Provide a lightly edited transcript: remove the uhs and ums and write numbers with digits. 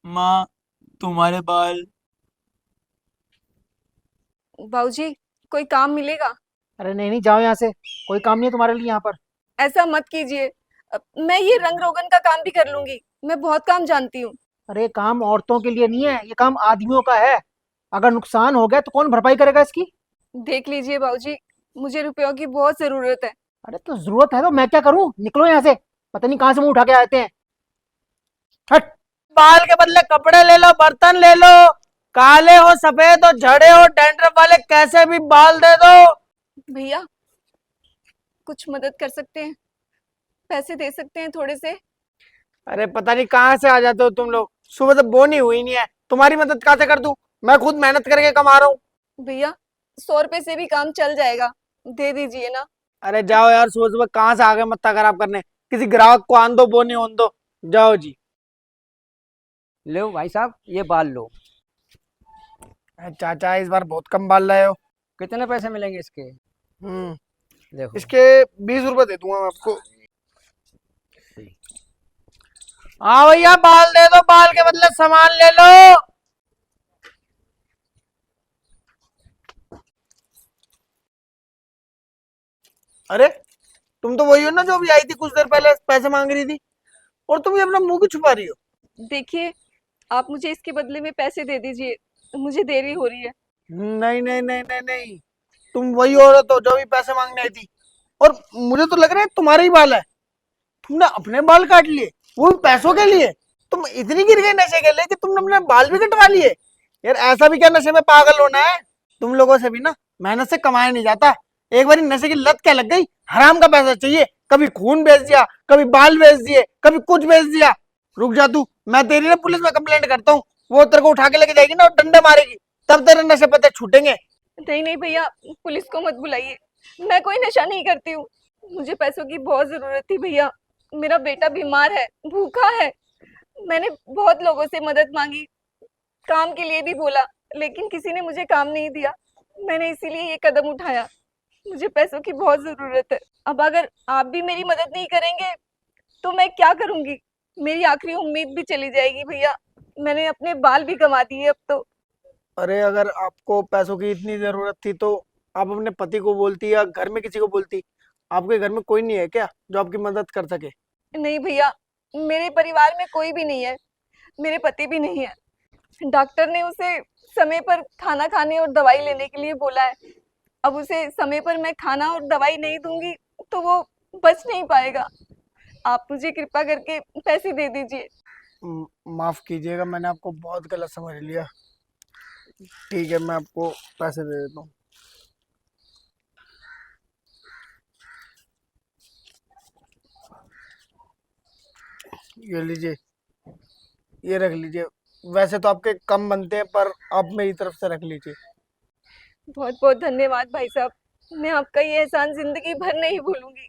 माँ, तुम्हारे बाल। बाबूजी, कोई काम मिलेगा? अरे नहीं नहीं, जाओ यहाँ से। कोई काम नहीं है तुम्हारे लिए यहाँ पर। ऐसा मत कीजिए। मैं ये रंग रोगन का काम भी कर लूंगी। मैं बहुत काम जानती हूँ। अरे ये काम औरतों के लिए नहीं है, ये काम आदमियों का है। अगर नुकसान हो गया तो कौन भरपाई करेगा इसकी? देख लीजिए बाबूजी, मुझे रुपयों की बहुत जरूरत है। अरे तो जरूरत है तो मैं क्या करूँ? निकलो यहाँ से। पता नहीं कहाँ से मुंह उठा के आते हैं। हट। बाल के बदले कपड़े ले लो, बर्तन ले लो। काले हो, सफेद हो, झड़े हो, डैंड्रफ वाले कैसे भी बाल दे दो। भैया, कुछ मदद कर सकते हैं? पैसे दे सकते हैं थोड़े से? अरे पता नहीं कहाँ से आ जाते हो तुम लोग। सुबह से बोनी हुई नहीं है, तुम्हारी मदद कहाँ से कर दूं? मैं खुद मेहनत करके कमा रहा हूँ। भैया, 100 रुपए से भी काम चल जाएगा। दे दीजिए ना। अरे जाओ यार, सुबह सुबह कहाँ से आ गए मत्था खराब करने। किसी ग्राहक को आन दो, बोनी होन दो। जाओ जी। लो भाई साहब, ये बाल लो। चाचा इस बार बहुत कम बाल लाए हो। कितने पैसे मिलेंगे इसके? हम्म देखो। इसके 20 रुपए दे दूंगा मैं आपको। हाँ भैया, बाल दे दो, बाल के बदले सामान ले लो। अरे तुम तो वही हो ना जो अभी आई थी कुछ देर पहले पैसे मांग रही थी। और तुम ये अपना मुंह क्यों छुपा रही हो? देखिए, आप मुझे इसके बदले में पैसे दे दीजिए। मुझे देरी हो रही है। नहीं नहीं नहीं नहीं नहीं, तुम वही औरत हो जो अभी पैसे मांगने आई थी। और मुझे तो लग रहा है तुम्हारे ही बाल है। तुमने अपने बाल काट लिए, वो भी पैसों के लिए। तुम इतनी गिर गए नशे के लिए कि तुमने अपने बाल भी कटवा लिए। यार ऐसा भी क्या नशे में पागल होना है? तुम लोगों से भी ना मेहनत से कमाया नहीं जाता। एक बार नशे की लत क्या लग गई, हराम का पैसा चाहिए। कभी खून बेच दिया, कभी बाल बेच दिए, कभी कुछ बेच दिया। रुक जा तू, मैं तेरी ना पुलिस में कंप्लेंट करता हूँ। वो तेरे को उठा के लेके जाएगी ना और डंडे मारेगी, तब तेरे नशे पत्ते छूटेंगे। नहीं नहीं भैया, पुलिस को मत बुलाइए। मैं कोई नशा नहीं करती हूँ। मुझे पैसों की बहुत जरूरत थी भैया। मेरा बेटा बीमार है, भूखा है। मैंने बहुत लोगों से मदद मांगी, काम के लिए भी बोला, लेकिन किसी ने मुझे काम नहीं दिया। मैंने इसीलिए ये कदम उठाया। मुझे पैसों की बहुत जरूरत है। अब अगर आप भी मेरी मदद नहीं करेंगे तो मैं क्या करूंगी? मेरी आखिरी उम्मीद भी चली जाएगी भैया। मैंने अपने बाल भी गंवा दिए अब तो। अरे अगर आपको पैसों की इतनी जरूरत थी तो आप अपने पति को बोलती या घर में किसी को बोलती। आपके घर में कोई नहीं है क्या जो आपकी मदद कर सके? नहीं भैया, मेरे परिवार में कोई भी नहीं है। मेरे पति भी नहीं है। डॉक्टर ने उसे समय पर खाना खाने और दवाई लेने के लिए बोला है। अब उसे समय पर मैं खाना और दवाई नहीं दूंगी तो वो बच नहीं पाएगा। आप मुझे कृपा करके पैसे दे दीजिए। माफ कीजिएगा, मैंने आपको बहुत गलत समझ लिया। ठीक है, मैं आपको पैसे दे देता हूँ। ये लीजिए, ये रख लीजिए। वैसे तो आपके कम बनते हैं पर आप मेरी तरफ से रख लीजिए। बहुत बहुत धन्यवाद भाई साहब। मैं आपका ये एहसान जिंदगी भर नहीं भूलूंगी।